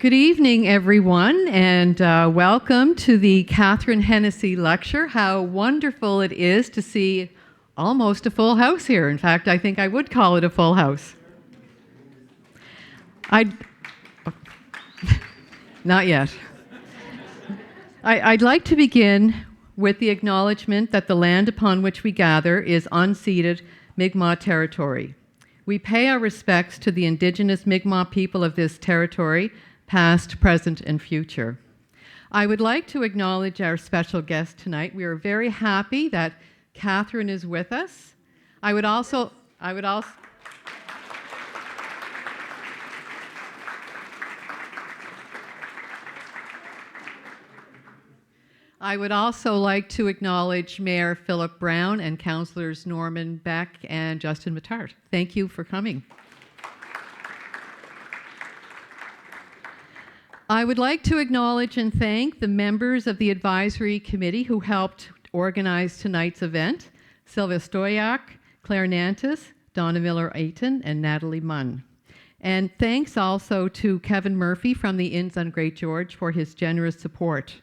Good evening, everyone, and welcome to the Catherine Hennessey Lecture. How wonderful it is to see almost a full house here. In fact, I think I would call it a full house. Not yet. I'd like to begin with the acknowledgement that the land upon which we gather is unceded Mi'kmaq territory. We pay our respects to the Indigenous Mi'kmaq people of this territory, past, present, and future. I would like to acknowledge our special guest tonight. We are very happy that Catherine is with us. I would also like to acknowledge Mayor Philip Brown and Councillors Norman Beck and Justin Mattart. Thank you for coming. I would like to acknowledge and thank the members of the advisory committee who helped organize tonight's event: Sylvia Stoyak, Claire Nantis, Donna Miller-Ayton, and Natalie Munn. And thanks also to Kevin Murphy from the Inns on Great George for his generous support.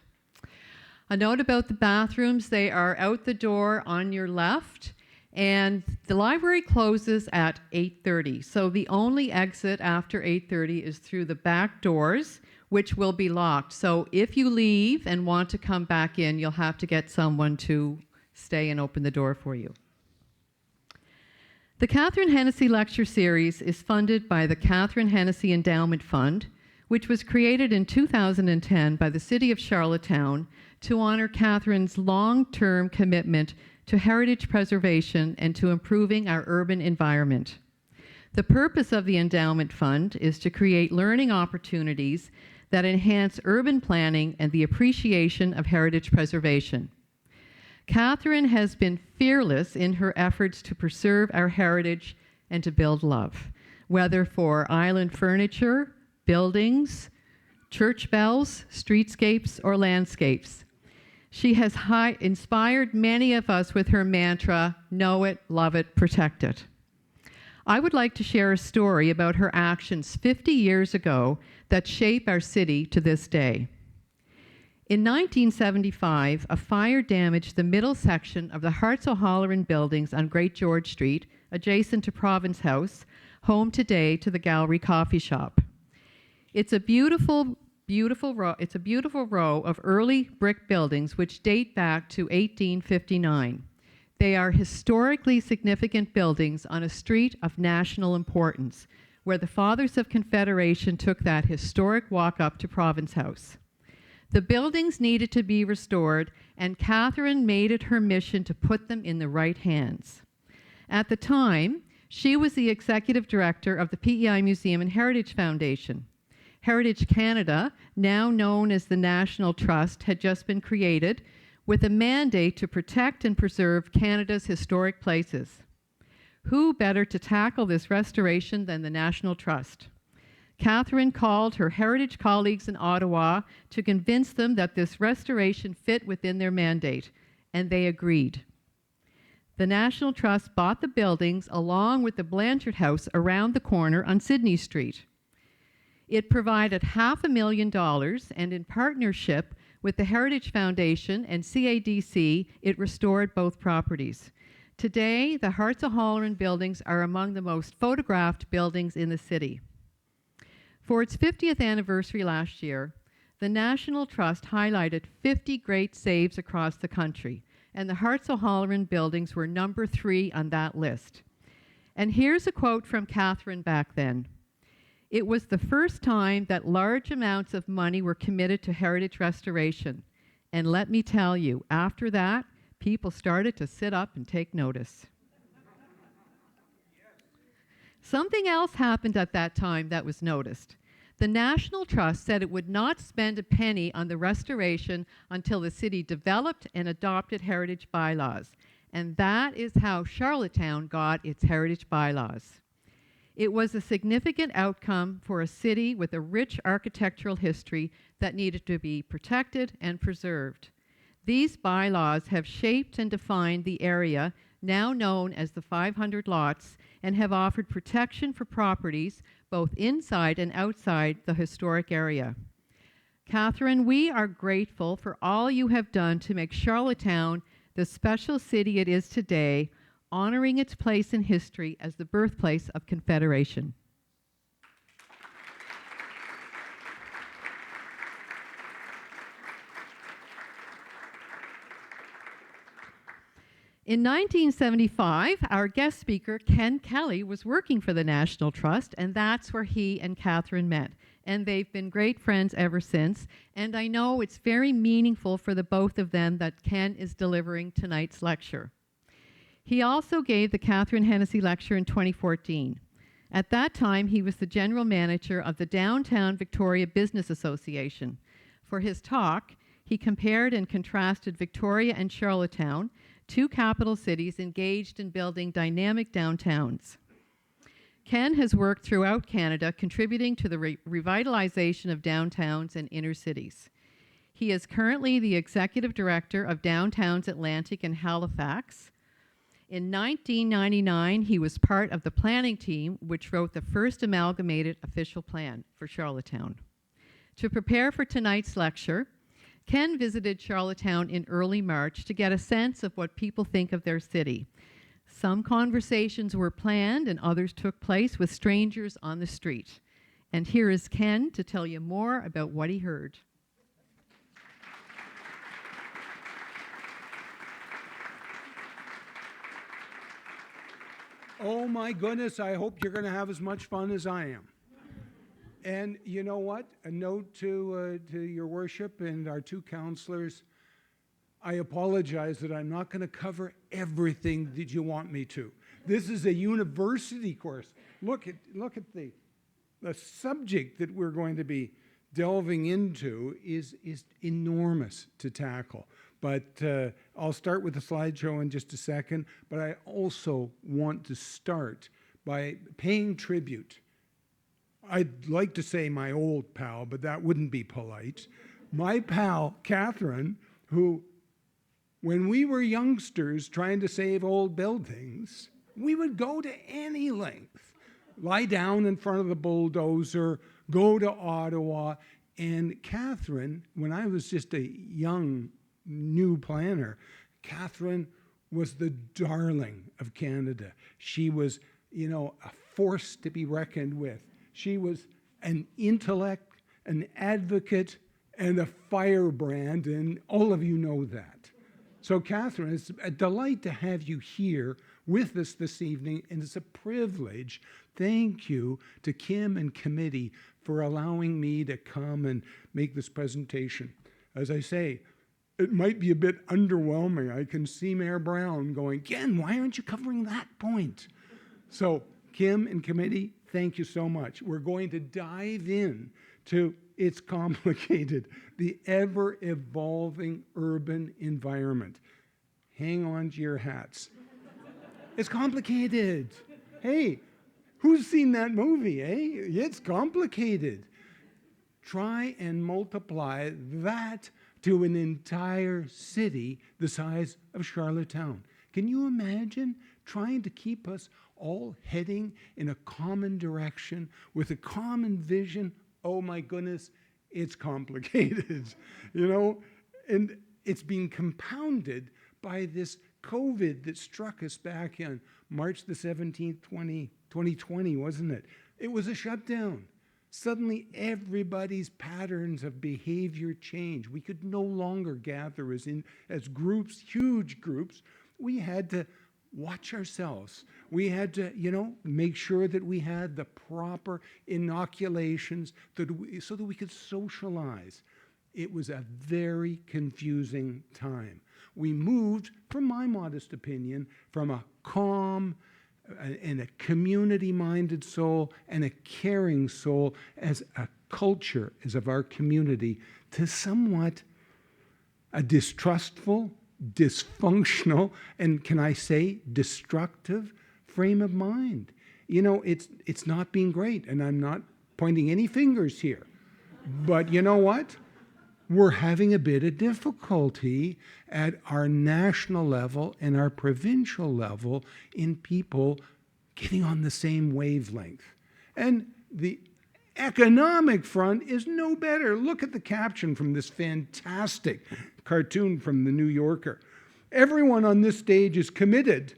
A note about the bathrooms: they are out the door on your left, and the library closes at 8:30. So the only exit after 8:30 is through the back doors, which will be locked. So if you leave and want to come back in, you'll have to get someone to stay and open the door for you. The Catherine Hennessey Lecture Series is funded by the Catherine Hennessey Endowment Fund, which was created in 2010 by the City of Charlottetown to honor Catherine's long-term commitment to heritage preservation and to improving our urban environment. The purpose of the Endowment Fund is to create learning opportunities that enhance urban planning and the appreciation of heritage preservation. Catherine has been fearless in her efforts to preserve our heritage and to build love, whether for island furniture, buildings, church bells, streetscapes, or landscapes. She has inspired many of us with her mantra, "Know it, love it, protect it." I would like to share a story about her actions 50 years ago that shape our city to this day. In 1975, a fire damaged the middle section of the Hearts O'Halloran buildings on Great George Street, adjacent to Province House, home today to the Gallery Coffee Shop. It's a beautiful row of early brick buildings which date back to 1859. They are historically significant buildings on a street of national importance, where the Fathers of Confederation took that historic walk up to Province House. The buildings needed to be restored, and Catherine made it her mission to put them in the right hands. At the time, she was the executive director of the PEI Museum and Heritage Foundation. Heritage Canada, now known as the National Trust, had just been created with a mandate to protect and preserve Canada's historic places. Who better to tackle this restoration than the National Trust? Catherine called her heritage colleagues in Ottawa to convince them that this restoration fit within their mandate, and they agreed. The National Trust bought the buildings along with the Blanchard House around the corner on Sydney Street. It provided $500,000, and in partnership with the Heritage Foundation and CADC, it restored both properties. Today, the Hearts O'Halloran buildings are among the most photographed buildings in the city. For its 50th anniversary last year, the National Trust highlighted 50 great saves across the country, and the Hearts O'Halloran buildings were number 3 on that list. And here's a quote from Catherine back then. "It was the first time that large amounts of money were committed to heritage restoration. And let me tell you, after that, people started to sit up and take notice." Something else happened at that time that was noticed. The National Trust said it would not spend a penny on the restoration until the city developed and adopted heritage bylaws. And that is how Charlottetown got its heritage bylaws. It was a significant outcome for a city with a rich architectural history that needed to be protected and preserved. These bylaws have shaped and defined the area now known as the 500 lots, and have offered protection for properties both inside and outside the historic area. Catherine, we are grateful for all you have done to make Charlottetown the special city it is today, honoring its place in history as the birthplace of Confederation. In 1975, our guest speaker, Ken Kelly, was working for the National Trust, and that's where he and Catherine met. And they've been great friends ever since. And I know it's very meaningful for the both of them that Ken is delivering tonight's lecture. He also gave the Catherine Hennessey Lecture in 2014. At that time, he was the general manager of the Downtown Victoria Business Association. For his talk, he compared and contrasted Victoria and Charlottetown, two capital cities engaged in building dynamic downtowns. Ken has worked throughout Canada, contributing to the revitalization of downtowns and inner cities. He is currently the executive director of Downtowns Atlantic in Halifax. In 1999, he was part of the planning team which wrote the first amalgamated official plan for Charlottetown. To prepare for tonight's lecture, Ken visited Charlottetown in early March to get a sense of what people think of their city. Some conversations were planned and others took place with strangers on the street. And here is Ken to tell you more about what he heard. Oh my goodness, I hope you're going to have as much fun as I am. And you know what? A note to your worship and our two counselors. I apologize that I'm not going to cover everything that you want me to. This is a university course. Look at the subject that we're going to be delving into is enormous to tackle. But I'll start with the slideshow in just a second. But I also want to start by paying tribute. I'd like to say my old pal, but that wouldn't be polite. My pal, Catherine, who, when we were youngsters trying to save old buildings, we would go to any length. Lie down in front of the bulldozer, go to Ottawa. And Catherine, when I was just a young, new planner, Catherine was the darling of Canada. She was, a force to be reckoned with. She was an intellect, an advocate, and a firebrand, and all of you know that. So, Catherine, it's a delight to have you here with us this evening, and it's a privilege. Thank you to Kim and committee for allowing me to come and make this presentation. As I say, it might be a bit underwhelming. I can see Mayor Brown going, Ken, why aren't you covering that point? So, Kim and committee, thank you so much. We're going to dive in to It's Complicated, the ever-evolving urban environment. Hang on to your hats. It's complicated. Hey, who's seen that movie, eh? It's complicated. Try and multiply that to an entire city the size of Charlottetown. Can you imagine trying to keep us all heading in a common direction with a common vision? Oh my goodness, it's complicated, and it's being compounded by this COVID that struck us back on March the 17th, 2020, wasn't it? It was a shutdown. Suddenly, everybody's patterns of behavior changed. We could no longer gather as groups, huge groups. We had to watch ourselves. We had to, make sure that we had the proper inoculations so that we could socialize. It was a very confusing time. We moved, from my modest opinion, from a calm and a community-minded soul and a caring soul as a culture, as of our community, to somewhat a distrustful, dysfunctional, and can I say destructive frame of mind. It's not been great, and I'm not pointing any fingers here. But you know what? we're having a bit of difficulty at our national level and our provincial level in people getting on the same wavelength. And the economic front is no better. Look at the caption from this fantastic cartoon from the New Yorker. Everyone on this stage is committed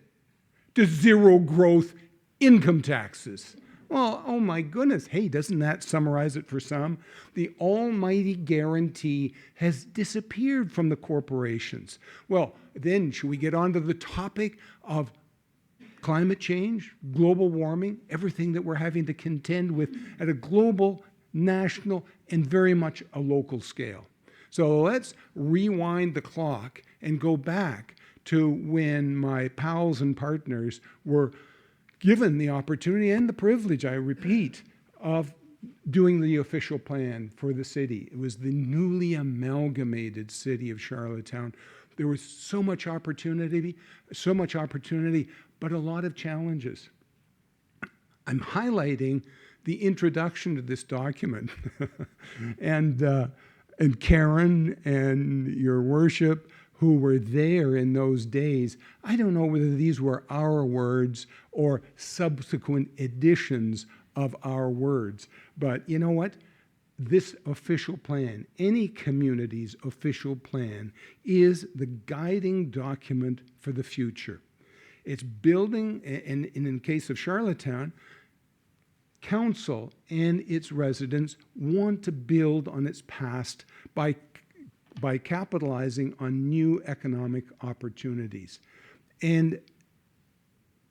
to zero growth income taxes. Well, oh my goodness. Hey, doesn't that summarize it for some? The almighty guarantee has disappeared from the corporations. Well, then should we get on to the topic of climate change, global warming, everything that we're having to contend with at a global, national, and very much a local scale. So let's rewind the clock and go back to when my pals and partners were given the opportunity and the privilege, I repeat, of doing the official plan for the city. It was the newly amalgamated city of Charlottetown. There was so much opportunity, but a lot of challenges. I'm highlighting the introduction to this document. and Karen and your worship who were there in those days, I don't know whether these were our words or subsequent editions of our words. But you know what? This official plan, any community's official plan, is the guiding document for the future. It's building, and in case of Charlottetown, council and its residents want to build on its past by capitalizing on new economic opportunities. And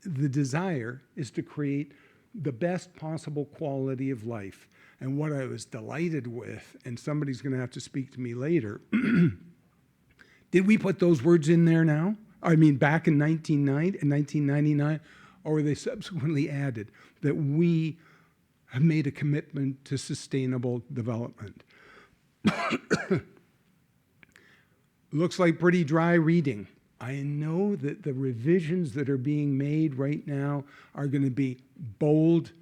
the desire is to create the best possible quality of life. And what I was delighted with, and somebody's going to have to speak to me later, did we put those words in there now? I mean, back in 1999, or were they subsequently added? That we have made a commitment to sustainable development. Looks like pretty dry reading. I know that the revisions that are being made right now are going to be bold,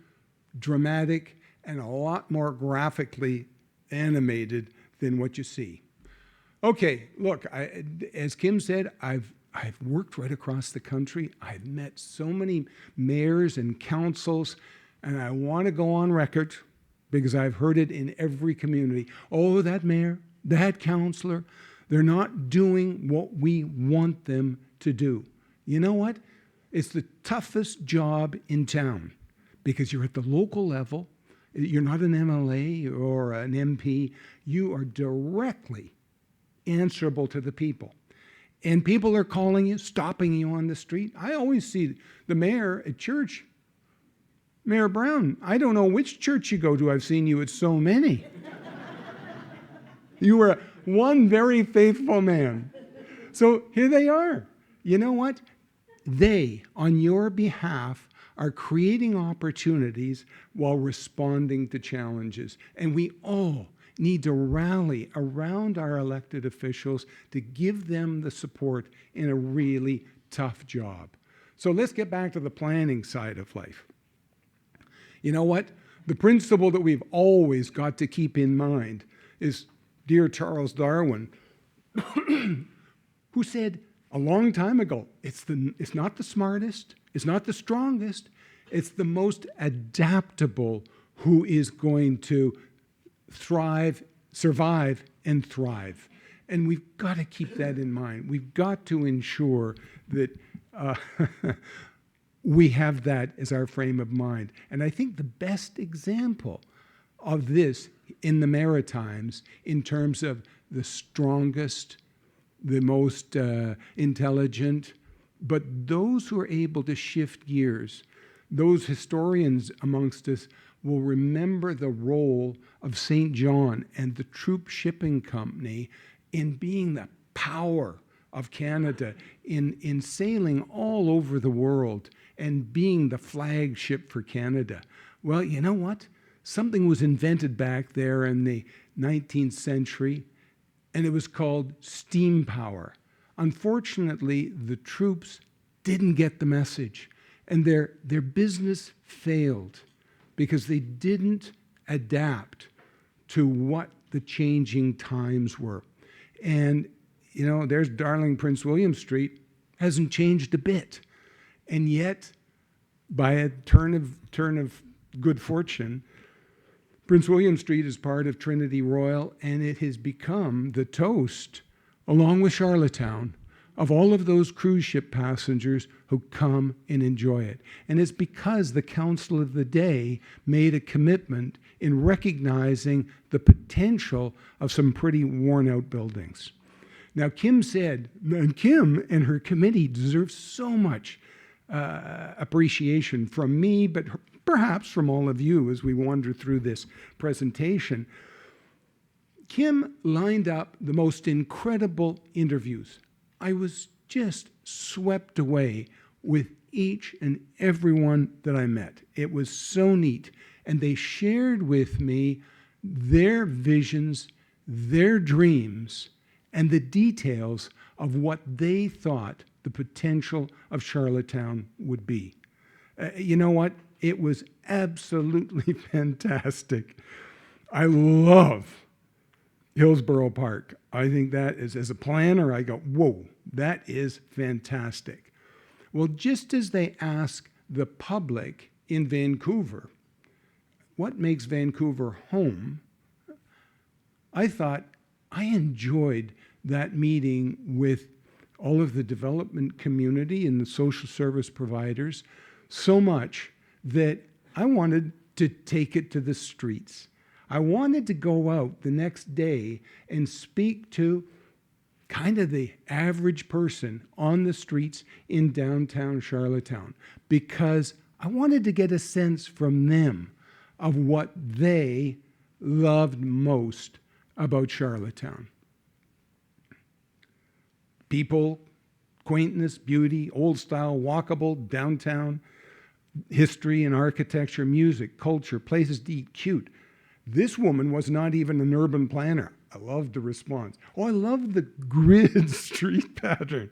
dramatic, and a lot more graphically animated than what you see. Okay, look, as Kim said, I've worked right across the country. I've met so many mayors and councils, and I want to go on record because I've heard it in every community. Oh, that mayor, that councillor, they're not doing what we want them to do. You know what? It's the toughest job in town because you're at the local level. You're not an MLA or an MP. You are directly answerable to the people. And people are calling you, stopping you on the street. I always see the mayor at church. Mayor Brown, I don't know which church you go to. I've seen you at so many. You were one very faithful man. So here they are. You know what? They, on your behalf, are creating opportunities while responding to challenges. And we all need to rally around our elected officials to give them the support in a really tough job. So let's get back to the planning side of life. You know what? The principle that we've always got to keep in mind is dear Charles Darwin, who said a long time ago, it's not the smartest, it's not the strongest, it's the most adaptable who is going to thrive, survive, and thrive. And we've got to keep that in mind. We've got to ensure that we have that as our frame of mind. And I think the best example of this in the Maritimes, in terms of the strongest, the most intelligent, but those who are able to shift gears, those historians amongst us will remember the role of St. John and the Troop Shipping Company in being the power of Canada, in sailing all over the world and being the flagship for Canada. Well, you know what? Something was invented back there in the 19th century, and it was called steam power. Unfortunately, the troops didn't get the message, and their business failed because they didn't adapt to what the changing times were. And, there's darling Prince William Street, hasn't changed a bit. And yet, by a turn of good fortune, Prince William Street is part of Trinity Royal, and it has become the toast, along with Charlottetown, of all of those cruise ship passengers who come and enjoy it. And it's because the Council of the Day made a commitment in recognizing the potential of some pretty worn-out buildings. Now, Kim and her committee deserve so much appreciation from me, but perhaps from all of you as we wander through this presentation. Kim lined up the most incredible interviews. I was just swept away with each and every one that I met. It was so neat. And they shared with me their visions, their dreams, and the details of what they thought the potential of Charlottetown would be. You know what? It was absolutely fantastic. I love Hillsborough Park. I think that is, as a planner, I go, whoa, that is fantastic. Well, just as they ask the public in Vancouver, what makes Vancouver home? I thought I enjoyed that meeting with all of the development community and the social service providers so much that I wanted to take it to the streets. I wanted to go out the next day and speak to kind of the average person on the streets in downtown Charlottetown, because I wanted to get a sense from them of what they loved most about Charlottetown. People, quaintness, beauty, old style, walkable, downtown, history and architecture, music, culture, places to eat, cute. This woman was not even an urban planner. I loved the response. Oh, I love the grid street pattern.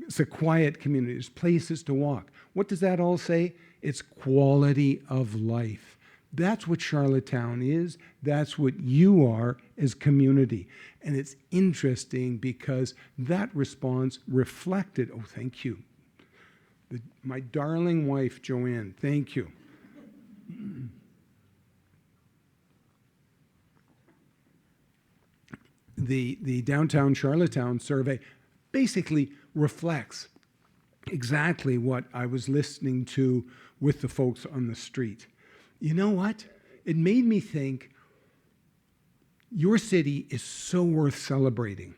It's a quiet community. There's places to walk. What does that all say? It's quality of life. That's what Charlottetown is. That's what you are as community. And it's interesting because that response reflected, oh, thank you. My darling wife, Joanne, thank you. The Downtown Charlottetown survey basically reflects exactly what I was listening to with the folks on the street. You know what? It made me think your city is so worth celebrating.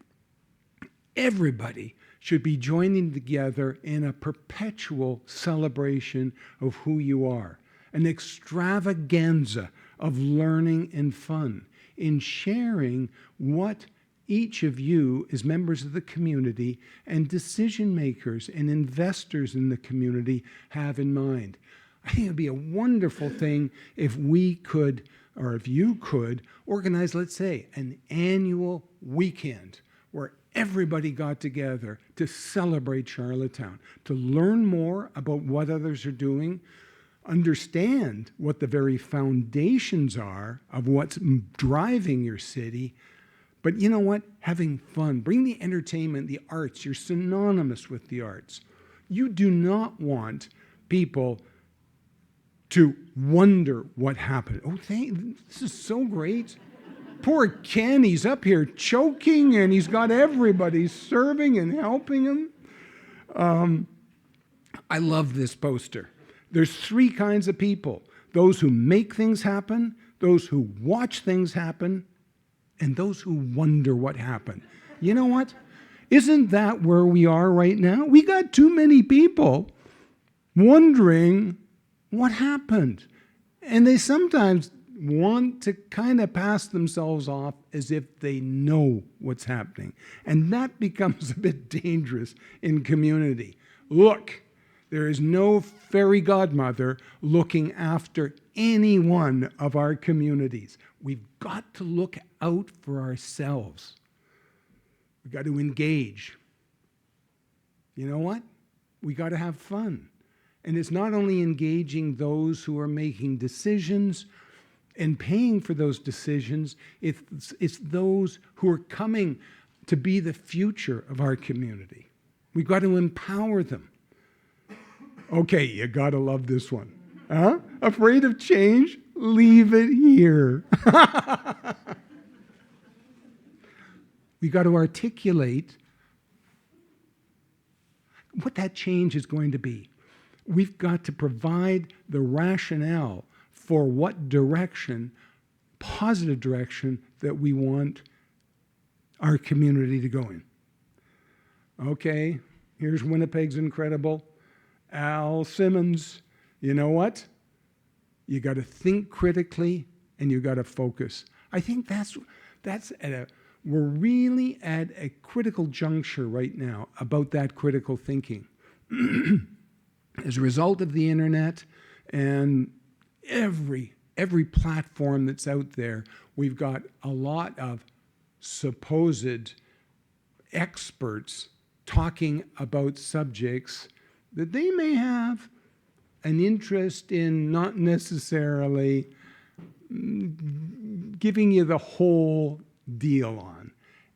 Everybody should be joining together in a perpetual celebration of who you are, an extravaganza of learning and fun, in sharing what each of you as members of the community and decision makers and investors in the community have in mind. I think it would be a wonderful thing if we could, or if you could, organize, let's say, an annual weekend where everybody got together to celebrate Charlottetown, to learn more about what others are doing, understand what the very foundations are of what's driving your city. But you know what? Having fun. Bring the entertainment, the arts. You're synonymous with the arts. You do not want people to wonder what happened. Oh, this is so great. Poor Ken, he's up here choking and he's got everybody serving and helping him. I love this poster. There's three kinds of people: those who make things happen, those who watch things happen, and those who wonder what happened. You know what? Isn't that where we are right now? We got too many people wondering what happened. And they sometimes want to kind of pass themselves off as if they know what's happening. And that becomes a bit dangerous in community. Look, there is no fairy godmother looking after any one of our communities. We've got to look out for ourselves. We've got to engage. You know what? We got to have fun. And it's not only engaging those who are making decisions, And paying for those decisions, it's those who are coming to be the future of our community. We've got to empower them. Okay, you got to love this one. Huh? Afraid of change? Leave it here. We've got to articulate what that change is going to be. We've got to provide the rationale for what direction, positive direction, that we want our community to go in. Okay, here's Winnipeg's incredible Al Simmons. You know what? You got to think critically and you got to focus. I think we're really at a critical juncture right now about that critical thinking. As a result of the internet and every platform that's out there, we've got a lot of supposed experts talking about subjects that they may have an interest in not necessarily giving you the whole deal on.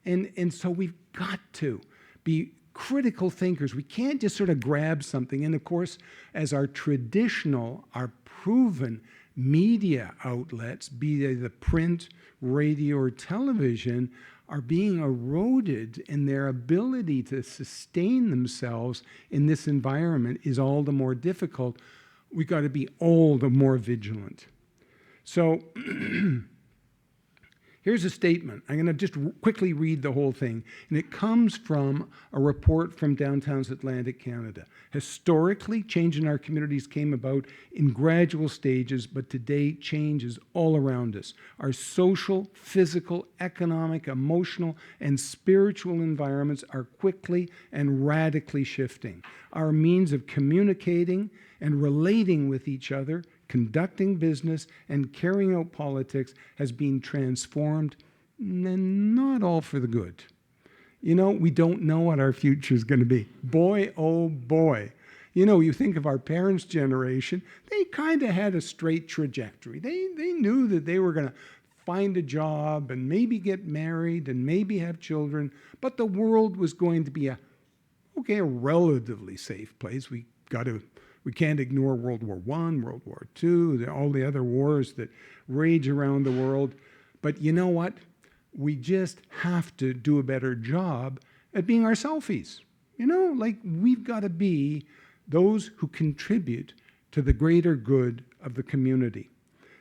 And so we've got to be critical thinkers. We can't just sort of grab something. And of course, as our traditional, our proven media outlets, be they the print, radio, or television, are being eroded, and their ability to sustain themselves in this environment is all the more difficult. We've got to be all the more vigilant. So here's a statement. I'm going to just quickly read the whole thing. And it comes from a report from Downtown's Atlantic Canada. Historically, change in our communities came about in gradual stages, but today change is all around us. Our social, physical, economic, emotional, and spiritual environments are quickly and radically shifting. Our means of communicating and relating with each other, conducting business, and carrying out politics has been transformed, and not all for the good. You know, we don't know what our future is going to be. Boy, oh boy. You know, you think of our parents' generation, they kind of had a straight trajectory. They knew that they were going to find a job and maybe get married and maybe have children, but the world was going to be a relatively safe place. We can't ignore World War I, World War II, all the other wars that rage around the world. But you know what? We just have to do a better job at being our selfies. You know, like we've got to be those who contribute to the greater good of the community.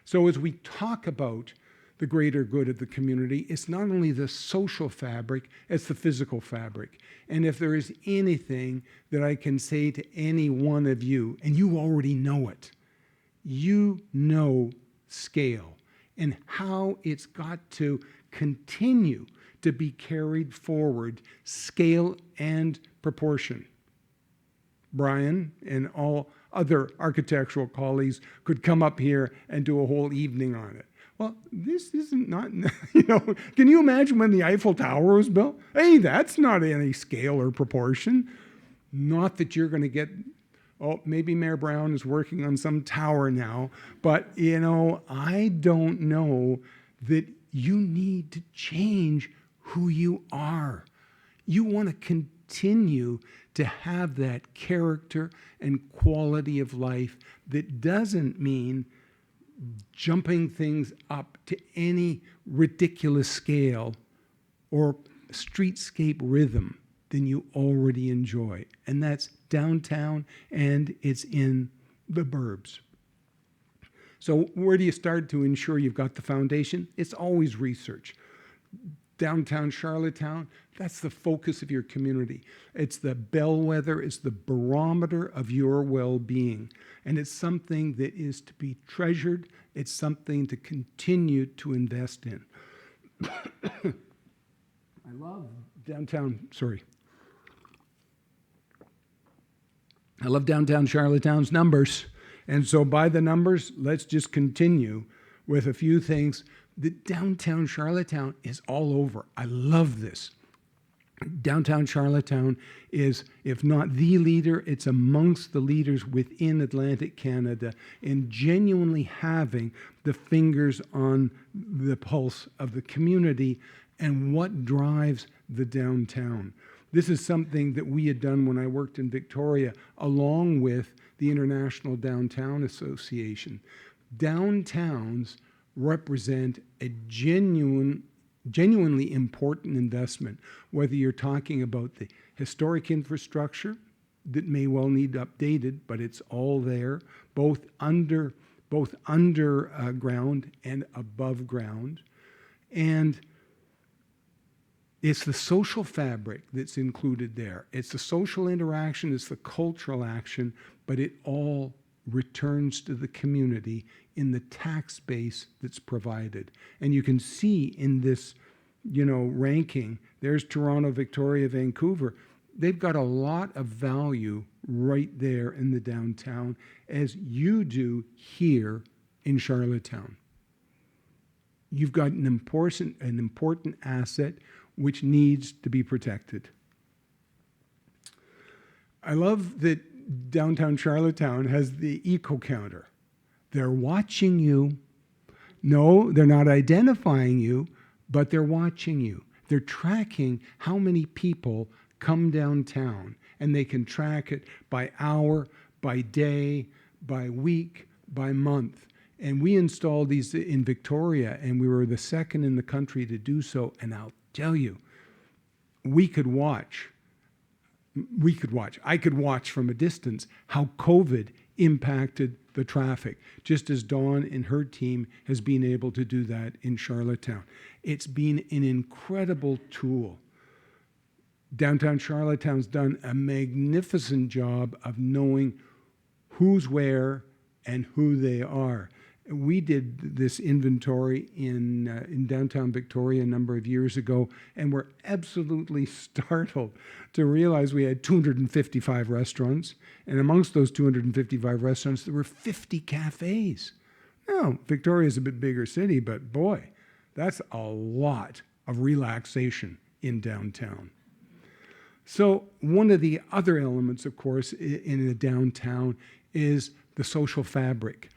So as we talk about the greater good of the community, it's not only the social fabric, it's the physical fabric. And if there is anything that I can say to any one of you, and you already know it, you know scale and how it's got to continue to be carried forward, scale and proportion. Brian and all other architectural colleagues could come up here and do a whole evening on it. Well, this isn't not, can you imagine when the Eiffel Tower was built? Hey, that's not any scale or proportion. Not that you're going to get, maybe Mayor Brown is working on some tower now, but, I don't know that you need to change who you are. You want to continue to have that character and quality of life that doesn't mean jumping things up to any ridiculous scale or streetscape rhythm than you already enjoy. And that's downtown and it's in the burbs. So where do you start to ensure you've got the foundation? It's always research. Downtown Charlottetown, that's the focus of your community. It's the bellwether, it's the barometer of your well-being. And it's something that is to be treasured. It's something to continue to invest in. I love downtown Charlottetown's numbers. And so by the numbers, let's just continue with a few things. The downtown Charlottetown is all over. I love this. Downtown Charlottetown is, if not the leader, it's amongst the leaders within Atlantic Canada in genuinely having the fingers on the pulse of the community and what drives the downtown. This is something that we had done when I worked in Victoria, along with the International Downtown Association. Downtowns represent a genuinely important investment, whether you're talking about the historic infrastructure that may well need updated, but it's all there, both underground and above ground. And it's the social fabric that's included there. It's the social interaction, it's the cultural action, but it all returns to the community in the tax base that's provided. And you can see in this, ranking, there's Toronto, Victoria, Vancouver. They've got a lot of value right there in the downtown, as you do here in Charlottetown. You've got an important asset which needs to be protected. I love that downtown Charlottetown has the eco counter. They're watching you. No, they're not identifying you, but they're watching you. They're tracking how many people come downtown, and they can track it by hour, by day, by week, by month. And we installed these in Victoria, and we were the second in the country to do so. And I'll tell you, I could watch from a distance how COVID impacted the traffic, just as Dawn and her team has been able to do that in Charlottetown. It's been an incredible tool. Downtown Charlottetown's done a magnificent job of knowing who's where and who they are. We did this inventory in downtown Victoria a number of years ago, and we're absolutely startled to realize we had 255 restaurants, and amongst those 255 restaurants, there were 50 cafes. Now, Victoria's a bit bigger city, but boy, that's a lot of relaxation in downtown. So one of the other elements, of course, in the downtown is the social fabric.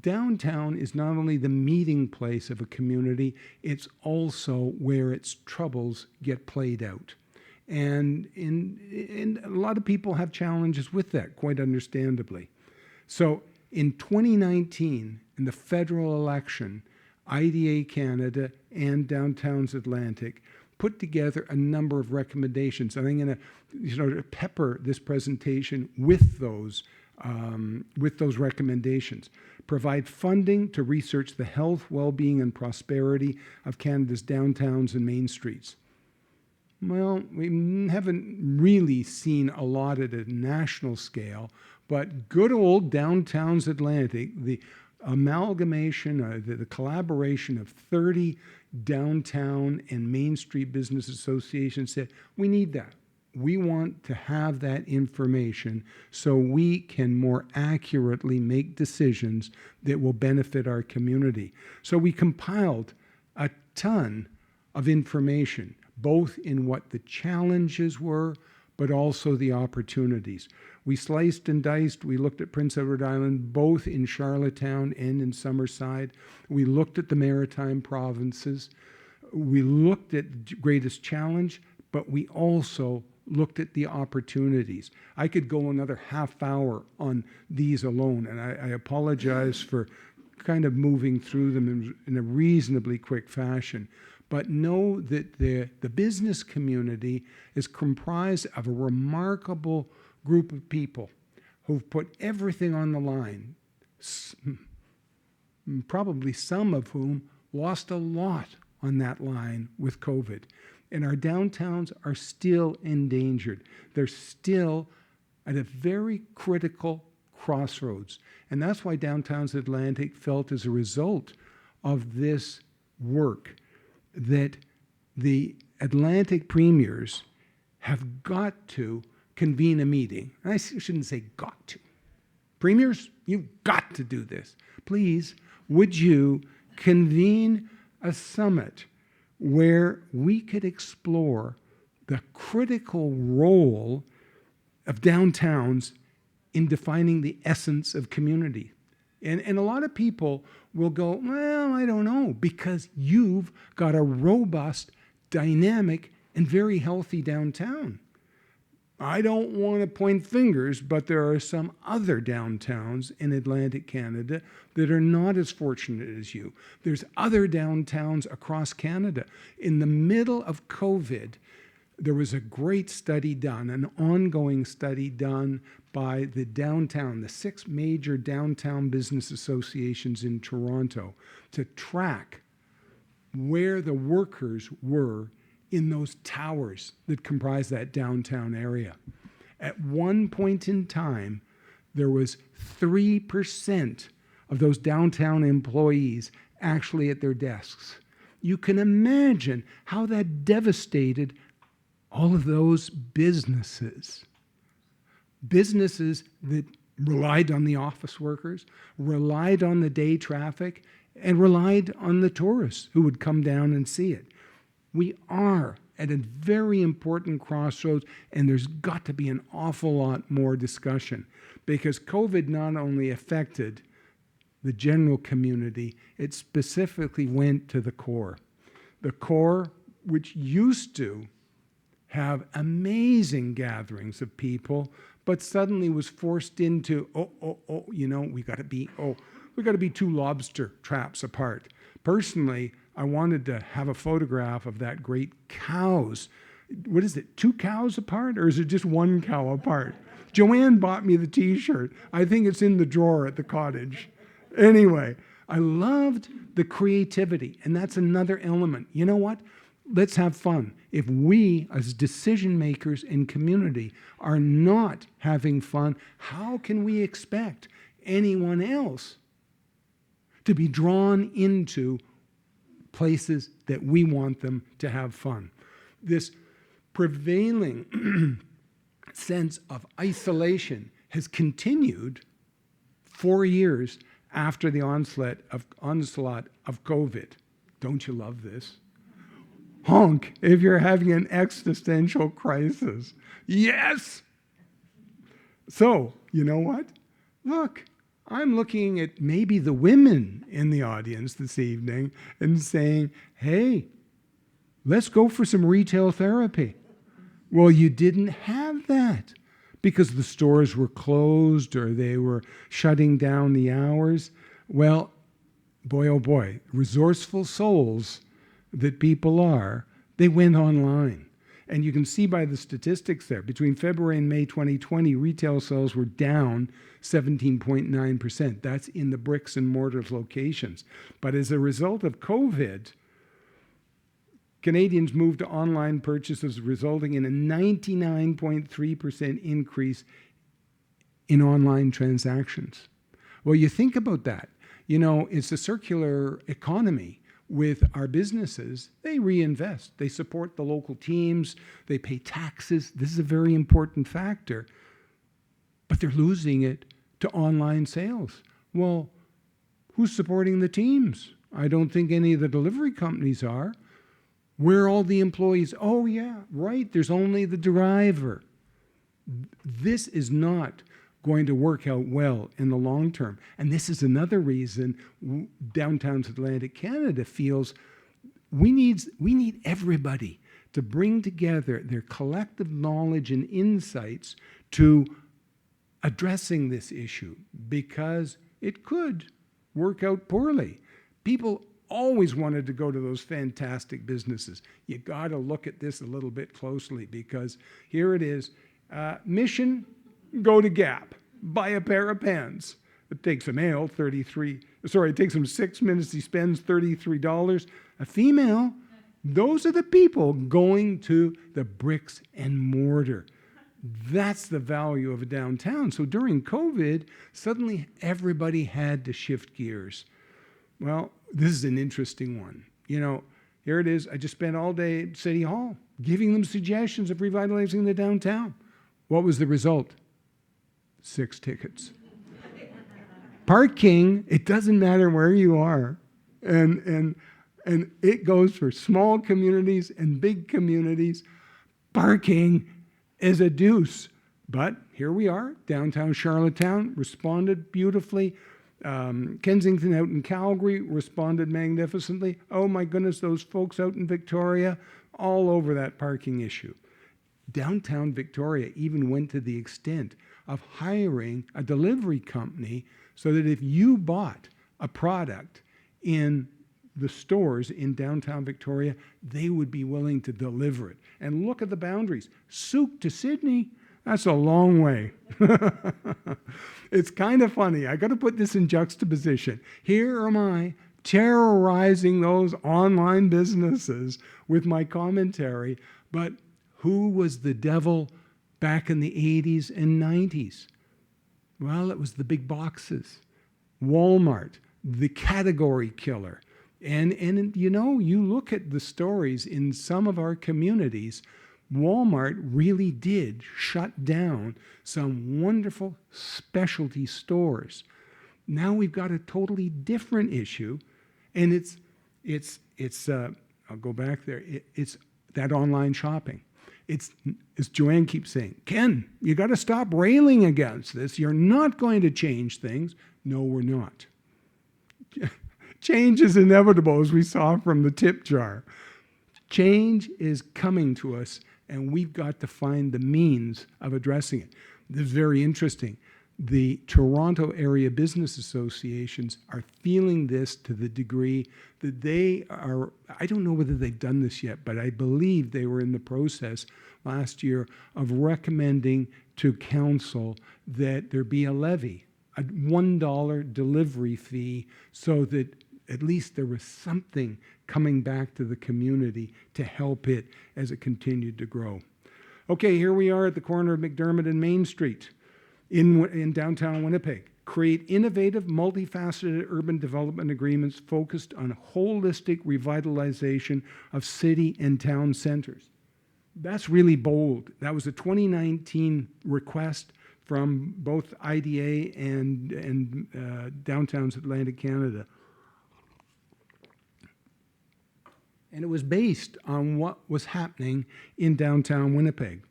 Downtown is not only the meeting place of a community, it's also where its troubles get played out. And a lot of people have challenges with that, quite understandably. So in 2019, in the federal election, IDA Canada and Downtowns Atlantic put together a number of recommendations. And I'm going to pepper this presentation with those recommendations. Provide funding to research the health, well-being, and prosperity of Canada's downtowns and main streets. Well, we haven't really seen a lot at a national scale, but good old Downtowns Atlantic, the amalgamation, the collaboration of 30 downtown and Main Street business associations said, we need that. We want to have that information so we can more accurately make decisions that will benefit our community. So we compiled a ton of information, both in what the challenges were, but also the opportunities. We sliced and diced. We looked at Prince Edward Island, both in Charlottetown and in Summerside. We looked at the maritime provinces. We looked at the greatest challenge, but we also looked at the opportunities. I could go another half hour on these alone, and I apologize for kind of moving through them in a reasonably quick fashion. But know that the business community is comprised of a remarkable group of people who've put everything on the line, probably some of whom lost a lot on that line with COVID. And our downtowns are still endangered. They're still at a very critical crossroads. And that's why Downtowns Atlantic felt, as a result of this work, that the Atlantic premiers have got to convene a meeting. And I shouldn't say got to. Premiers, you've got to do this. Please, would you convene a summit where we could explore the critical role of downtowns in defining the essence of community. And a lot of people will go, well, I don't know, because you've got a robust, dynamic, and very healthy downtown. I don't want to point fingers, but there are some other downtowns in Atlantic Canada that are not as fortunate as you. There's other downtowns across Canada. In the middle of COVID, there was a great study done, an ongoing study done by the 6 major downtown business associations in Toronto to track where the workers were in those towers that comprise that downtown area. At one point in time, there was 3% of those downtown employees actually at their desks. You can imagine how that devastated all of those businesses. Businesses that relied on the office workers, relied on the day traffic, and relied on the tourists who would come down and see it. We are at a very important crossroads, and there's got to be an awful lot more discussion, because COVID not only affected the general community, it specifically went to the core. The core, which used to have amazing gatherings of people, but suddenly was forced into, we got to be 2 lobster traps apart. Personally, I wanted to have a photograph of that great cows. What is it, 2 cows apart, or is it just 1 cow apart? Joanne bought me the t-shirt. I think it's in the drawer at the cottage. Anyway, I loved the creativity, and that's another element. You know what? Let's have fun. If we, as decision makers in community, are not having fun, how can we expect anyone else to be drawn into places that we want them to have fun? This prevailing sense of isolation has continued 4 years after the onslaught of COVID. Don't you love this? Honk if you're having an existential crisis. Yes! So, you know what? Look, I'm looking at maybe the women in the audience this evening and saying, hey, let's go for some retail therapy. Well, you didn't have that because the stores were closed or they were shutting down the hours. Well, boy, oh boy, resourceful souls that people are, they went online. And you can see by the statistics there, between February and May 2020, retail sales were down 17.9%. That's in the bricks and mortar locations. But as a result of COVID, Canadians moved to online purchases, resulting in a 99.3% increase in online transactions. Well, you think about that. You know, it's a circular economy. With our businesses, they reinvest. They support the local teams. They pay taxes. This is a very important factor. But they're losing it to online sales. Well, who's supporting the teams? I don't think any of the delivery companies are. Where are all the employees? Oh, yeah, right. There's only the driver. This is not going to work out well in the long term. And this is another reason downtown Atlantic Canada feels we need everybody to bring together their collective knowledge and insights to addressing this issue, because it could work out poorly. People always wanted to go to those fantastic businesses. You got to look at this a little bit closely, because here it is. Mission, go to Gap, buy a pair of pants. It takes a male it takes him 6 minutes, he spends $33. A female, those are the people going to the bricks and mortar. That's the value of a downtown. So during COVID, suddenly everybody had to shift gears. Well, this is an interesting one. You know, here it is. I just spent all day at City Hall giving them suggestions of revitalizing the downtown. What was the result? 6 tickets. Parking, it doesn't matter where you are. And it goes for small communities and big communities. parking is a deuce. But here we are, downtown Charlottetown responded beautifully. Kensington out in Calgary responded magnificently. Oh my goodness, those folks out in Victoria, all over that parking issue. Downtown Victoria even went to the extent of hiring a delivery company so that if you bought a product in the stores in downtown Victoria, they would be willing to deliver it. And look at the boundaries. Souk to Sydney, that's a long way. It's kind of funny. I got to put this in juxtaposition. Here am I terrorizing those online businesses with my commentary, but who was the devil back in the 80s and 90s? Well, it was the big boxes. Walmart, the category killer. And you know, you look at the stories in some of our communities, Walmart really did shut down some wonderful specialty stores. Now we've got a totally different issue, and it's I'll go back there. It's that online shopping. It's, as Joanne keeps saying, Ken, you got to stop railing against this. You're not going to change things. No, we're not. Change is inevitable, as we saw from the tip jar. Change is coming to us, and we've got to find the means of addressing it. This is very interesting. The Toronto area business associations are feeling this to the degree that they are, I don't know whether they've done this yet, but I believe they were in the process last year of recommending to council that there be a levy, a $1 delivery fee, so that at least there was something coming back to the community to help it as it continued to grow. Okay, here we are at the corner of McDermott and Main Street in downtown Winnipeg. Create innovative, multifaceted urban development agreements focused on holistic revitalization of city and town centers. That's really bold. That was a 2019 request from both IDA and Downtowns Atlantic Canada. And it was based on what was happening in downtown Winnipeg.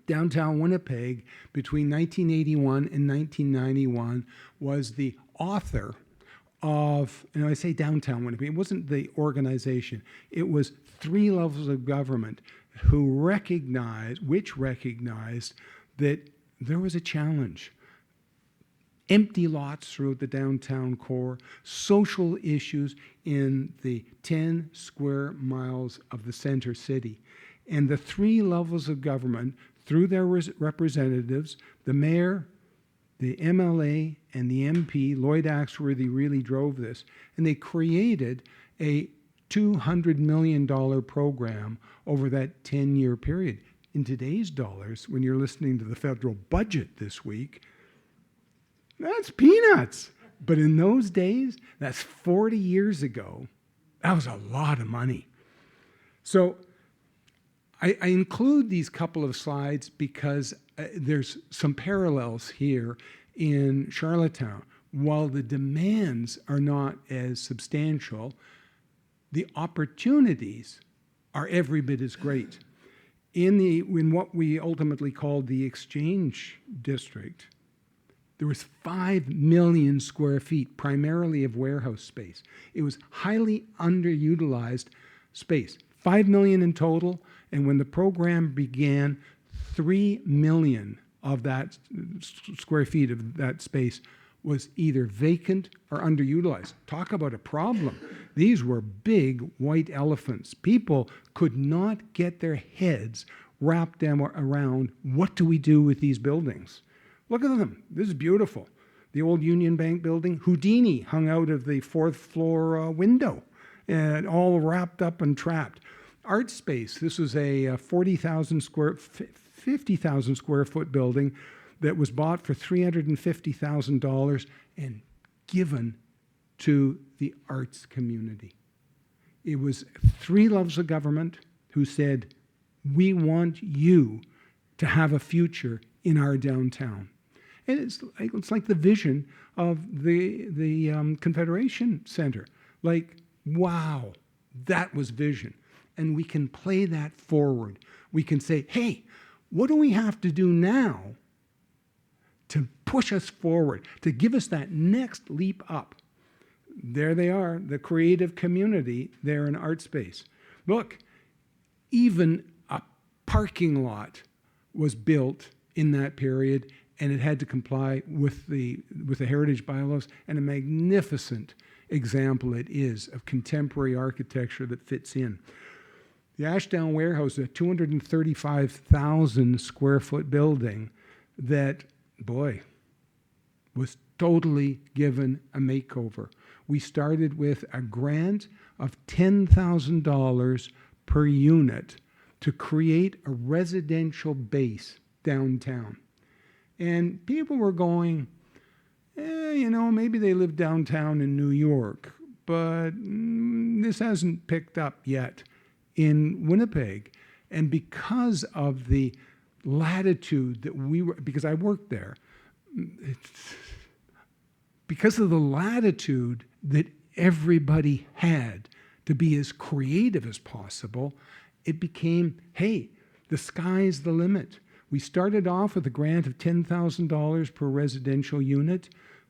Downtown Winnipeg, between 1981 and 1991, was the author of, and I say downtown Winnipeg, it wasn't the organization, it was 3 levels of government which recognized that there was a challenge. Empty lots throughout the downtown core, social issues in the 10 square miles of the center city. And the 3 levels of government, through their representatives, the mayor, the MLA, and the MP, Lloyd Axworthy really drove this. And they created a $200 million program over that 10-year period. In today's dollars, when you're listening to the federal budget this week, that's peanuts. But in those days, that's 40 years ago, that was a lot of money. So I include these couple of slides because there's some parallels here in Charlottetown. While the demands are not as substantial, the opportunities are every bit as great. In what we ultimately called the Exchange District, there was 5 million square feet, primarily of warehouse space. It was highly underutilized space. 5 million in total, and when the program began, 3 million of that square feet of that space was either vacant or underutilized. Talk about a problem. These were big white elephants. People could not get their heads wrapped around, what do we do with these buildings? Look at them. This is beautiful. The old Union Bank building, Houdini hung out of the 4th floor window, and all wrapped up and trapped. Art Space, this was a 50,000 square foot building that was bought for $350,000 and given to the arts community. It was 3 levels of government who said, we want you to have a future in our downtown. And it's like the vision of the Confederation Center. Like, wow, that was vision. and we can play that forward. We can say, hey, what do we have to do now to push us forward, to give us that next leap up? There they are, the creative community there in ArtSpace. Look, even a parking lot was built in that period, and it had to comply with the heritage bylaws, and a magnificent example it is of contemporary architecture that fits in. The Ashdown Warehouse, a 235,000 square foot building that, boy, was totally given a makeover. We started with a grant of $10,000 per unit to create a residential base downtown. And people were going, maybe they live downtown in New York, but this hasn't picked up yet in Winnipeg. And because of the latitude that because I worked there, because of the latitude that everybody had to be as creative as possible, it became, hey, the sky's the limit. We started off with a grant of $10,000 per residential unit.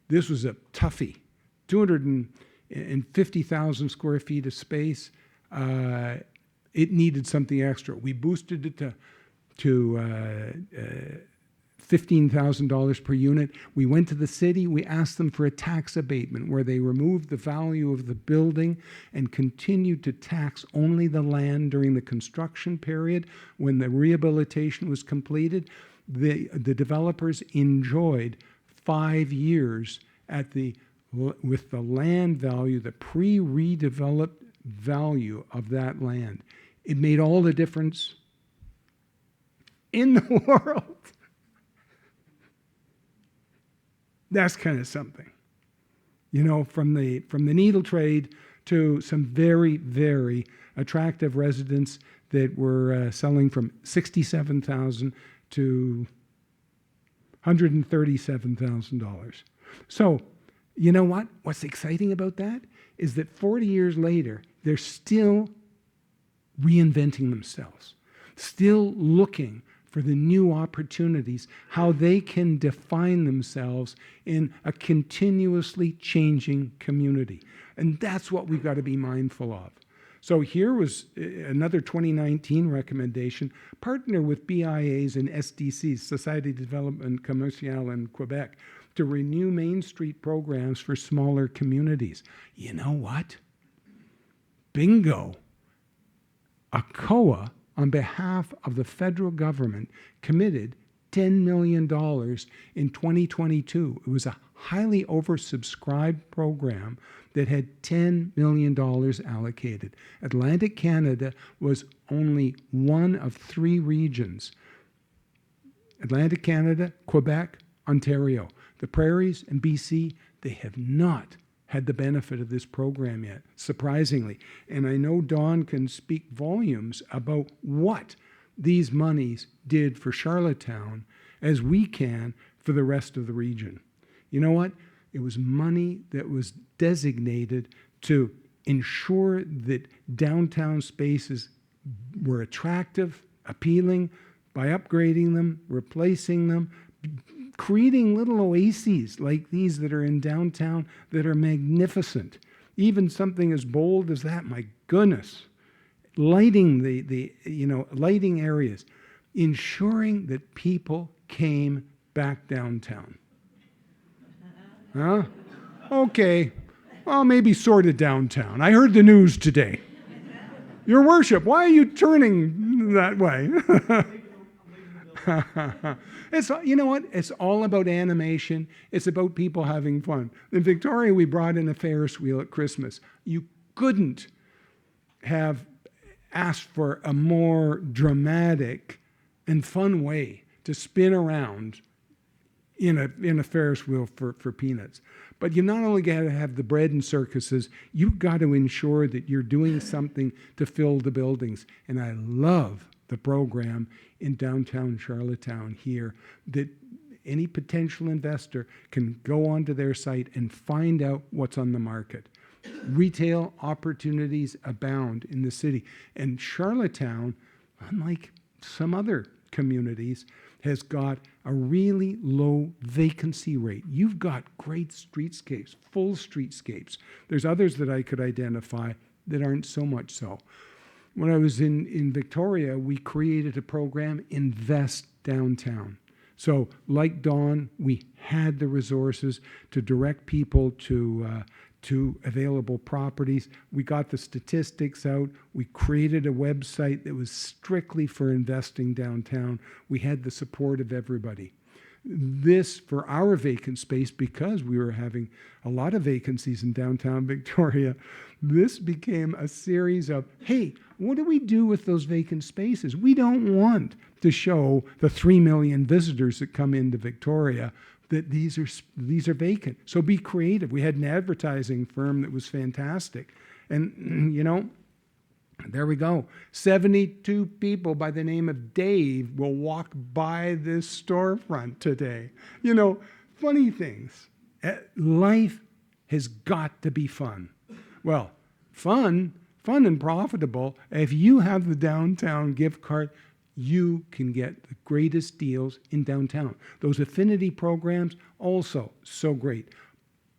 This was a toughie, 250,000 square feet of space. It needed something extra. We boosted it to $15,000 per unit. We went to the city. We asked them for a tax abatement where they removed the value of the building and continued to tax only the land during the construction period. When the rehabilitation was completed, the developers enjoyed 5 years with the land value, the pre-redeveloped value of that land. It made all the difference in the world. That's kind of something. From the needle trade to some very, very attractive residents that were selling from $67,000 to $137,000. So, you know what? What's exciting about that is that 40 years later, they're still reinventing themselves, still looking for the new opportunities, how they can define themselves in a continuously changing community. And that's what we've got to be mindful of. So here was another 2019 recommendation: partner with BIAs and SDCs, Society de Development Commercial in Quebec, to renew Main Street programs for smaller communities. You know what? Bingo. ACOA, on behalf of the federal government, committed $10 million in 2022. It was a highly oversubscribed program that had $10 million allocated. Atlantic Canada was only one of 3 regions: Atlantic Canada, Quebec, Ontario. The Prairies and BC, they have not had the benefit of this program yet, surprisingly. And I know Dawn can speak volumes about what these monies did for Charlottetown as we can for the rest of the region. You know what? It was money that was designated to ensure that downtown spaces were attractive, appealing, by upgrading them, replacing them, creating little oases like these that are in downtown that are magnificent. Even something as bold as that, my goodness. Lighting lighting areas, ensuring that people came back downtown. Huh? Okay. Well, maybe sort of downtown. I heard the news today. Your worship, why are you turning that way? You know what? It's all about animation. It's about people having fun. In Victoria, we brought in a Ferris wheel at Christmas. You couldn't have asked for a more dramatic and fun way to spin around in a Ferris wheel for peanuts. But you not only got to have the bread and circuses, you've got to ensure that you're doing something to fill the buildings. And I love the program in downtown Charlottetown here, that any potential investor can go onto their site and find out what's on the market. Retail opportunities abound in the city. And Charlottetown, unlike some other communities, has got a really low vacancy rate. You've got great streetscapes, full streetscapes. There's others that I could identify that aren't so much so. When I was in Victoria, we created a program, Invest Downtown. So like Dawn, we had the resources to direct people to available properties. We got the statistics out. We created a website that was strictly for investing downtown. We had the support of everybody. This, for our vacant space, because we were having a lot of vacancies in downtown Victoria, this became a series of, hey, what do we do with those vacant spaces? We don't want to show the 3 million visitors that come into Victoria that these are vacant. So be creative. We had an advertising firm that was fantastic. And, you know, there we go. 72 people by the name of Dave will walk by this storefront today. You know, funny things. Life has got to be fun. Well, fun and profitable. If you have the downtown gift card, you can get the greatest deals in downtown. Those affinity programs, also so great.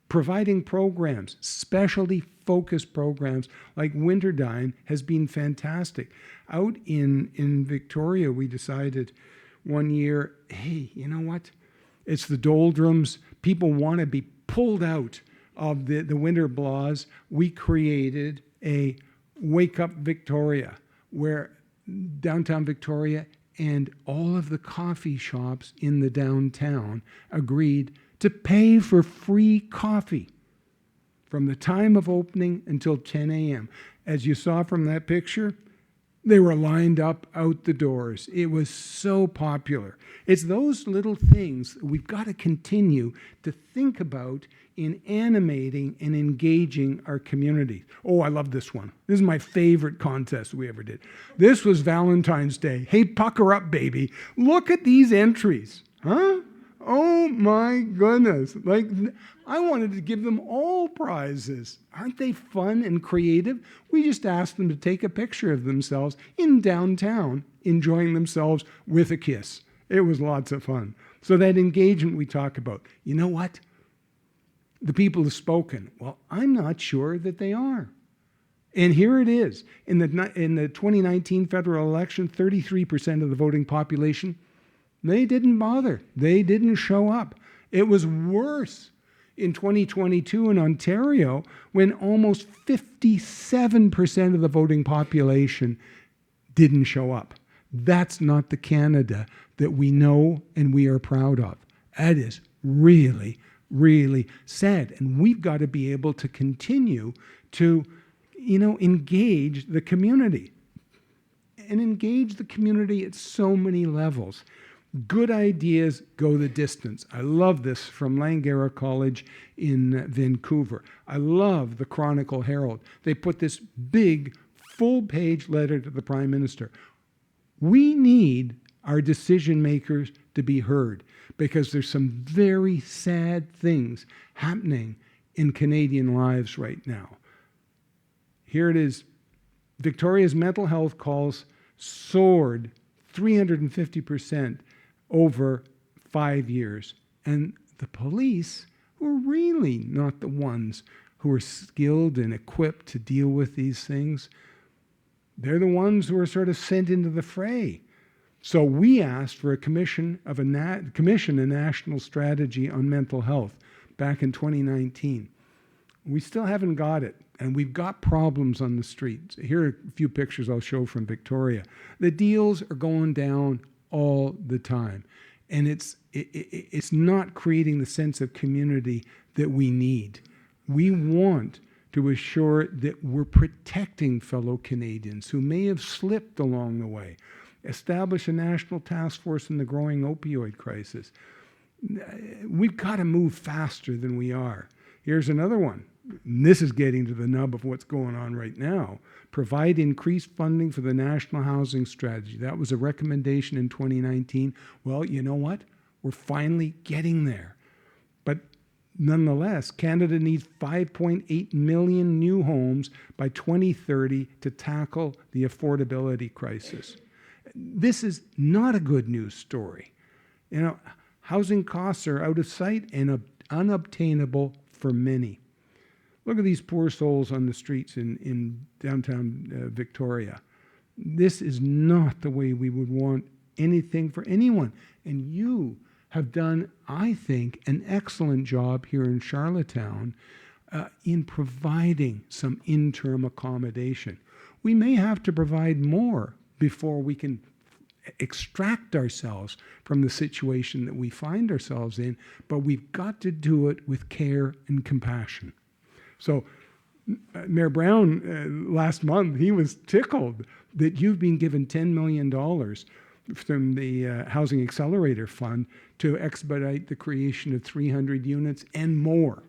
Providing programs, specialty focused programs like Winterdine has been fantastic. Out in Victoria, we decided one year, hey, you know what? It's the doldrums. People want to be pulled out of the winter blahs. We created a Wake Up Victoria, where downtown Victoria and all of the coffee shops in the downtown agreed to pay for free coffee from the time of opening until 10 a.m. As you saw from that picture, they were lined up out the doors. It was so popular. It's those little things that we've got to continue to think about in animating and engaging our community. Oh, I love this one. This is my favorite contest we ever did. This was Valentine's Day. Hey, pucker up, baby. Look at these entries. Huh? Oh my goodness. Like, I wanted to give them all prizes. Aren't they fun and creative? We just asked them to take a picture of themselves in downtown, enjoying themselves with a kiss. It was lots of fun. So that engagement we talk about, you know what? The people have spoken. Well, I'm not sure that they are. And here it is. In the 2019 federal election, 33% of the voting population, they didn't bother. They didn't show up. It was worse in 2022 in Ontario, when almost 57% of the voting population didn't show up. That's not the Canada that we know and we are proud of. That is really, really sad. And we've got to be able to continue to, engage the community. And engage the community at so many levels. Good ideas go the distance. I love this from Langara College in Vancouver. I love the Chronicle Herald. They put this big, full-page letter to the Prime Minister. We need our decision makers to be heard because there's some very sad things happening in Canadian lives right now. Here it is. Victoria's mental health calls soared 350% over 5 years. And the police, who are really not the ones who are skilled and equipped to deal with these things, they're the ones who are sort of sent into the fray. So we asked for a commission, a national strategy on mental health back in 2019. We still haven't got it, and we've got problems on the streets. Here are a few pictures I'll show from Victoria. The deals are going down all the time. And it's not creating the sense of community that we need. We want to assure that we're protecting fellow Canadians who may have slipped along the way. Establish a national task force in the growing opioid crisis. We've got to move faster than we are. Here's another one. And this is getting to the nub of what's going on right now. Provide increased funding for the National Housing Strategy. That was a recommendation in 2019. Well, you know what? We're finally getting there. But nonetheless, Canada needs 5.8 million new homes by 2030 to tackle the affordability crisis. This is not a good news story. You know, housing costs are out of sight and unobtainable for many. Look at these poor souls on the streets in downtown Victoria. This is not the way we would want anything for anyone. And you have done, I think, an excellent job here in Charlottetown in providing some interim accommodation. We may have to provide more before we can extract ourselves from the situation that we find ourselves in, but we've got to do it with care and compassion. So Mayor Brown, last month, he was tickled that you've been given $10 million from the Housing Accelerator Fund to expedite the creation of 300 units and more.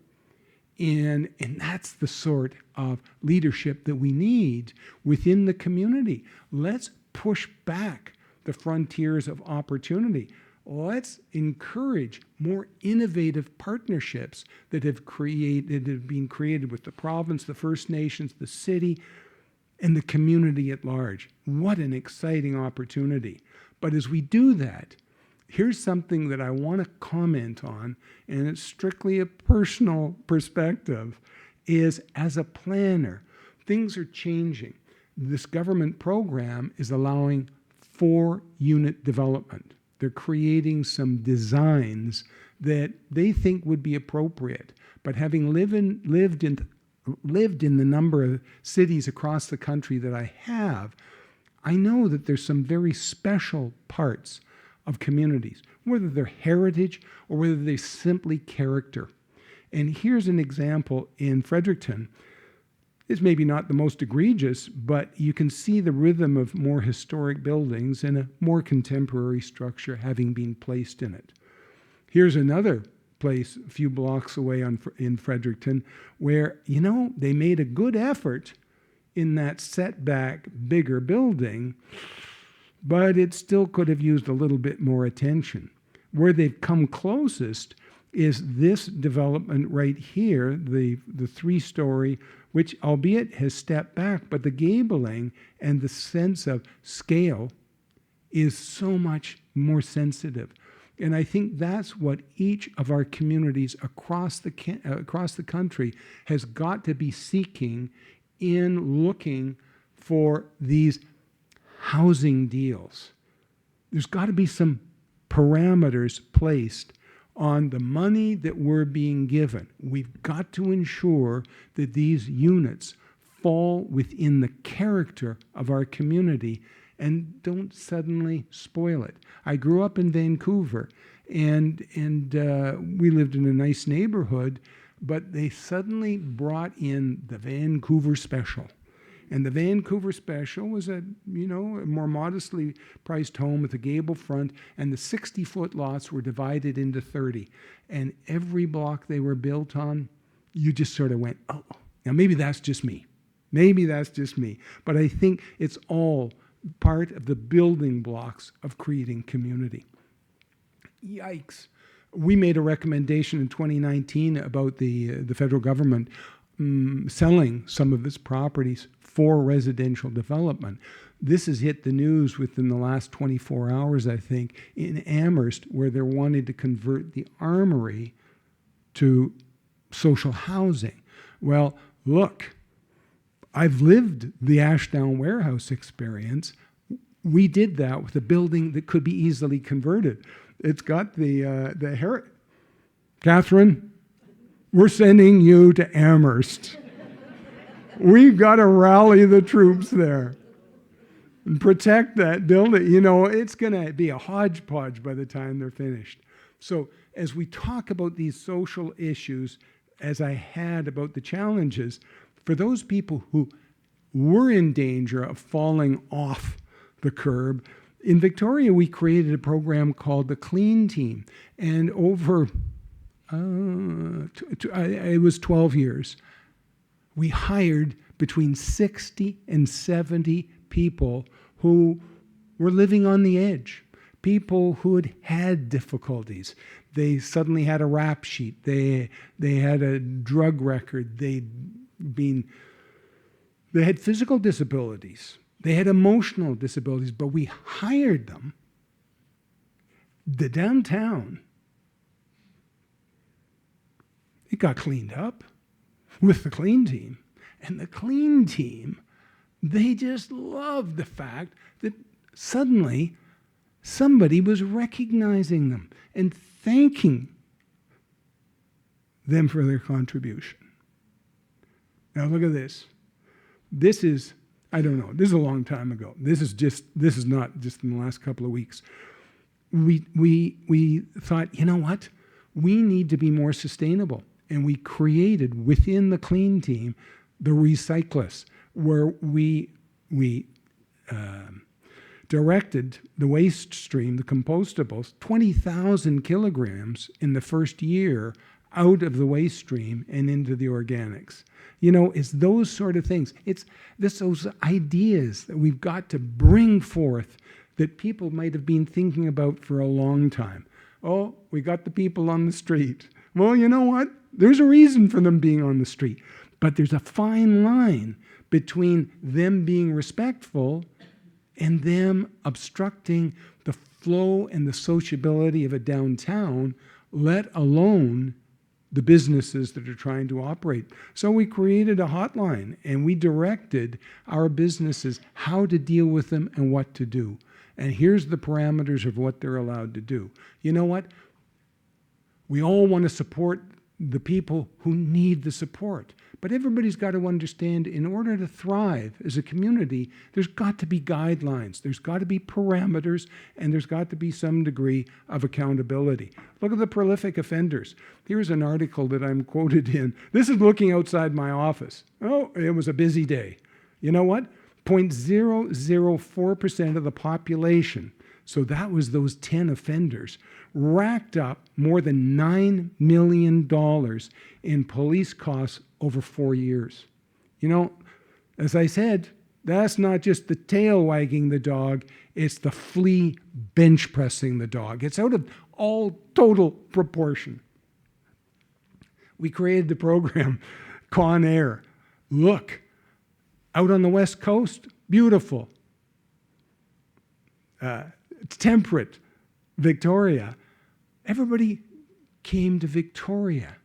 And that's the sort of leadership that we need within the community. Let's push back the frontiers of opportunity. Let's encourage more innovative partnerships that have been created with the province, the First Nations, the city, and the community at large. What an exciting opportunity. But as we do that, here's something that I want to comment on, and it's strictly a personal perspective, is as a planner, things are changing. This government program is allowing 4-unit development. They're creating some designs that they think would be appropriate. But having lived in the number of cities across the country that I have, I know that there's some very special parts of communities, whether they're heritage or whether they're simply character. And here's an example in Fredericton. It's maybe not the most egregious, but you can see the rhythm of more historic buildings and a more contemporary structure having been placed in it. Here's another place a few blocks away in Fredericton where, you know, they made a good effort in that setback bigger building, but it still could have used a little bit more attention. Where they've come closest is this development right here, the 3-story, which albeit has stepped back, but the gabling and the sense of scale is so much more sensitive. And I think that's what each of our communities across the country has got to be seeking in looking for these housing deals. There's got to be some parameters placed on the money that we're being given. We've got to ensure that these units fall within the character of our community and don't suddenly spoil it. I grew up in Vancouver, and we lived in a nice neighborhood, but they suddenly brought in the Vancouver Special. And the Vancouver Special was a more modestly priced home with a gable front, and the 60-foot lots were divided into 30. And every block they were built on, you just sort of went, oh, now maybe that's just me. Maybe that's just me. But I think it's all part of the building blocks of creating community. Yikes. We made a recommendation in 2019 about the federal government selling some of its properties for residential development. This has hit the news within the last 24 hours, I think, in Amherst, where they're wanting to convert the Armory to social housing. Well, look, I've lived the Ashdown warehouse experience. We did that with a building that could be easily converted. It's got the Catherine, we're sending you to Amherst. We've got to rally the troops there and protect that building. You know, it's going to be a hodgepodge by the time they're finished. So as we talk about these social issues, as I had about the challenges, for those people who were in danger of falling off the curb, in Victoria, we created a program called the Clean Team. And over, it was 12 years, we hired between 60 and 70 people who were living on the edge. people who had difficulties. They suddenly had a rap sheet. They had a drug record. They had physical disabilities. They had emotional disabilities, but we hired them. The downtown, it got cleaned up with the clean team. And the clean team, they just loved the fact that suddenly somebody was recognizing them and thanking them for their contribution. Now look at this. This is, I don't know, this is a long time ago. This is not just in the last couple of weeks. We thought, you know what? We need to be more sustainable. And we created within the clean team the recyclists, where we directed the waste stream, the compostables, 20,000 kilograms in the first year out of the waste stream and into the organics. You know, it's those sort of things. It's those ideas that we've got to bring forth that people might have been thinking about for a long time. Oh, we got the people on the street. Well, you know what? There's a reason for them being on the street. But there's a fine line between them being respectful and them obstructing the flow and the sociability of a downtown, let alone the businesses that are trying to operate. So we created a hotline and we directed our businesses how to deal with them and what to do. And here's the parameters of what they're allowed to do. You know what? We all want to support the people who need the support. But everybody's got to understand, in order to thrive as a community, there's got to be guidelines, there's got to be parameters, and there's got to be some degree of accountability. Look at the prolific offenders. Here's an article that I'm quoted in. This is looking outside my office. Oh, it was a busy day. You know what? 0.004% of the population, so that was those 10 offenders, racked up more than $9 million in police costs over 4 years. You know, as I said, that's not just the tail wagging the dog, it's the flea bench pressing the dog. It's out of all total proportion. We created the program Con Air. Look, out on the West Coast, beautiful. Temperate, Victoria. Everybody came to Victoria.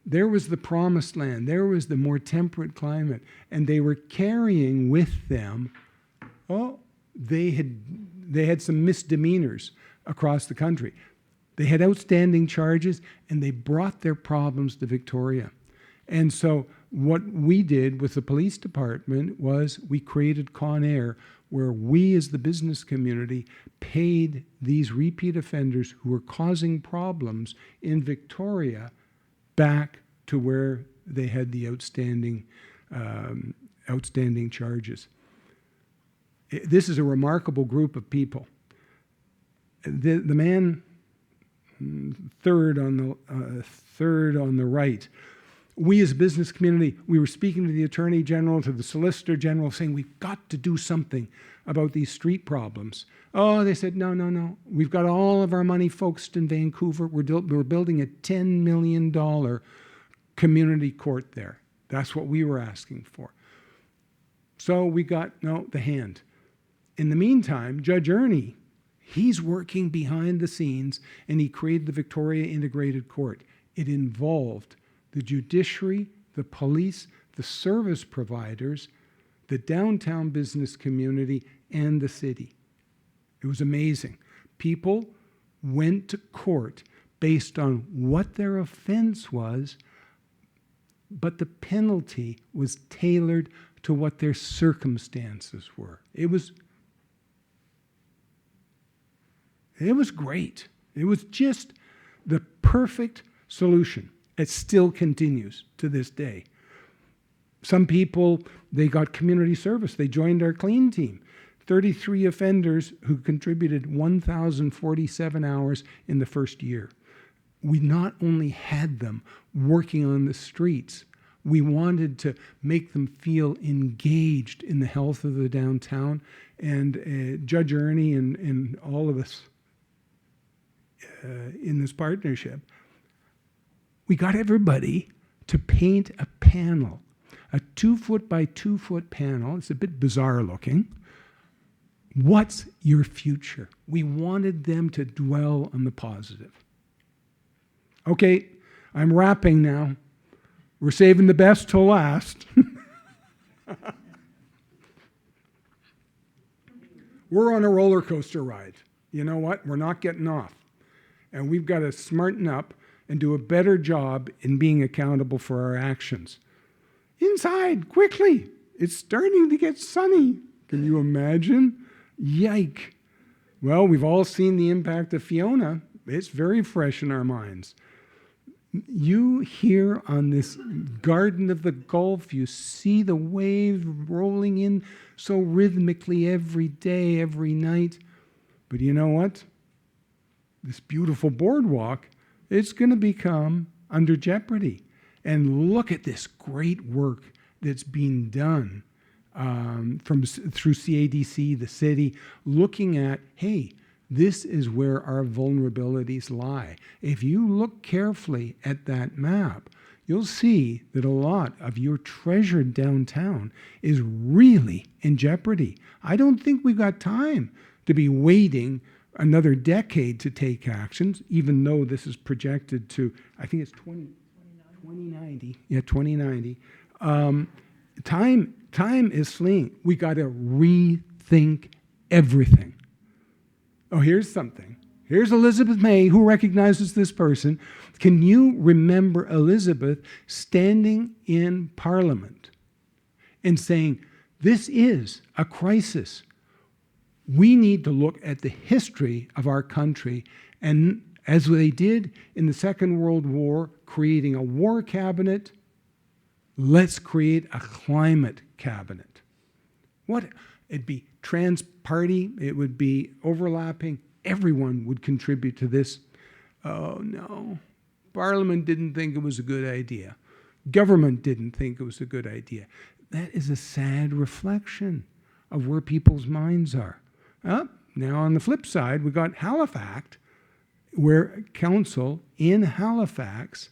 There was the promised land. There was the more temperate climate. And they were carrying with them, they had some misdemeanors across the country. They had outstanding charges, and they brought their problems to Victoria. And so what we did with the police department was we created Con Air, where we as the business community paid these repeat offenders who were causing problems in Victoria back to where they had the outstanding charges. This is a remarkable group of people. The man third on the right. We as a business community, we were speaking to the Attorney General, to the Solicitor General, saying we've got to do something about these street problems. Oh, they said, no. We've got all of our money focused in Vancouver. We're building a $10 million community court there. That's what we were asking for. So we got, the hand. In the meantime, Judge Ernie, he's working behind the scenes, and he created the Victoria Integrated Court. It involved the judiciary, the police, the service providers, the downtown business community, and the city. It was amazing. People went to court based on what their offense was, but the penalty was tailored to what their circumstances were. It was great. It was just the perfect solution. It still continues to this day. Some people, they got community service. They joined our clean team. 33 offenders who contributed 1,047 hours in the first year. We not only had them working on the streets, we wanted to make them feel engaged in the health of the downtown. And Judge Ernie and all of us in this partnership, we got everybody to paint a panel, a 2-foot by 2-foot panel. It's a bit bizarre looking. What's your future? We wanted them to dwell on the positive. Okay, I'm wrapping now. We're saving the best till last. We're on a roller coaster ride. You know what? We're not getting off. And we've got to smarten up and do a better job in being accountable for our actions. Inside, quickly. It's starting to get sunny. Can you imagine? Yike. Well, we've all seen the impact of Fiona. It's very fresh in our minds. You here on this Garden of the Gulf, you see the waves rolling in so rhythmically every day, every night. But you know what? This beautiful boardwalk, it's going to become under jeopardy. And look at this great work that's being done through CADC, the city, looking at, hey, this is where our vulnerabilities lie. If you look carefully at that map, you'll see that a lot of your treasured downtown is really in jeopardy. I don't think we've got time to be waiting another decade to take actions, even though this is projected to, I think it's 2090. Yeah, 2090. Time is fleeing. We got to rethink everything. Oh, here's something. Here's Elizabeth May, who recognizes this person. Can you remember Elizabeth standing in Parliament and saying, this is a crisis. We need to look at the history of our country, and as they did in the Second World War, creating a war cabinet, let's create a climate cabinet. What? It'd be trans-party, it would be overlapping, everyone would contribute to this. Oh no, Parliament didn't think it was a good idea. Government didn't think it was a good idea. That is a sad reflection of where people's minds are. Now on the flip side, we got Halifax, where council in Halifax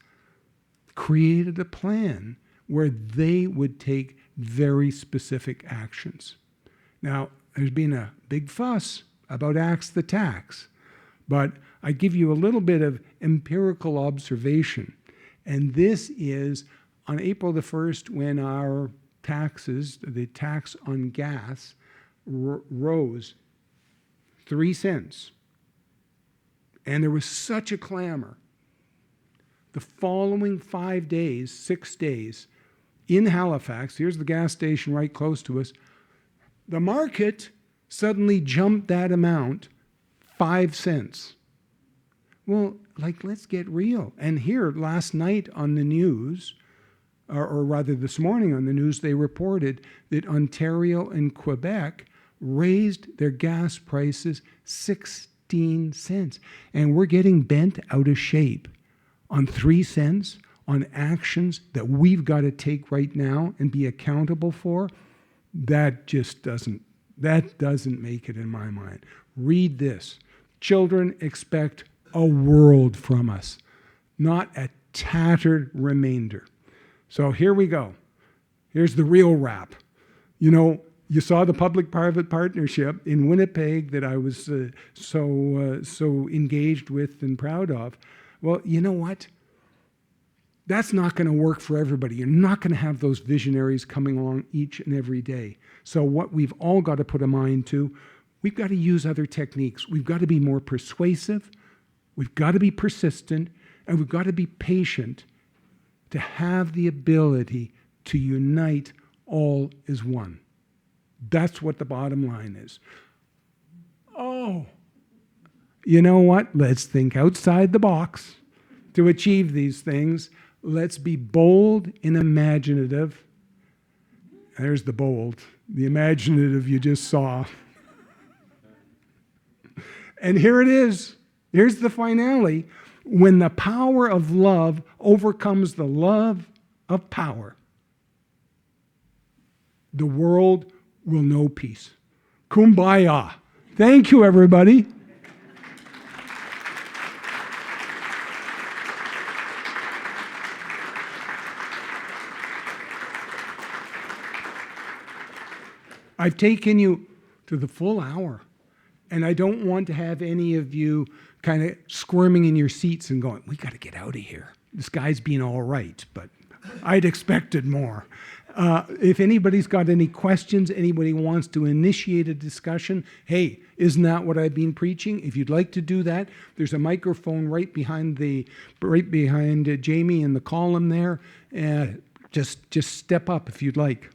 created a plan where they would take very specific actions. Now, there's been a big fuss about Axe the Tax, but I give you a little bit of empirical observation. And this is on April the 1st when our taxes, the tax on gas, rose 3 cents. And there was such a clamor. The following 5 days, 6 days, in Halifax, here's the gas station right close to us, the market suddenly jumped that amount 5 cents. Well, let's get real. And here, last night on the news, or rather this morning on the news, they reported that Ontario and Quebec raised their gas prices 16 cents. And we're getting bent out of shape on 3 cents, on actions that we've got to take right now and be accountable for. That doesn't make it in my mind. Read this. Children expect a world from us, not a tattered remainder. So here we go. Here's the real wrap. You know, you saw the public-private partnership in Winnipeg that I was so engaged with and proud of. Well, you know what? That's not going to work for everybody. You're not going to have those visionaries coming along each and every day. So what we've all got to put a mind to, we've got to use other techniques. We've got to be more persuasive. We've got to be persistent. And we've got to be patient to have the ability to unite all as one. That's what the bottom line is. Oh, you know what? Let's think outside the box to achieve these things. Let's be bold and imaginative. There's the bold. The imaginative you just saw. And here it is. Here's the finale. When the power of love overcomes the love of power, the world will know peace. Kumbaya. Thank you, everybody. I've taken you to the full hour, and I don't want to have any of you kind of squirming in your seats and going, we got to get out of here. This guy's being all right, but I'd expected more. If anybody's got any questions, anybody wants to initiate a discussion, hey, isn't that what I've been preaching? If you'd like to do that, there's a microphone right behind Jamie in the column there. Just step up if you'd like.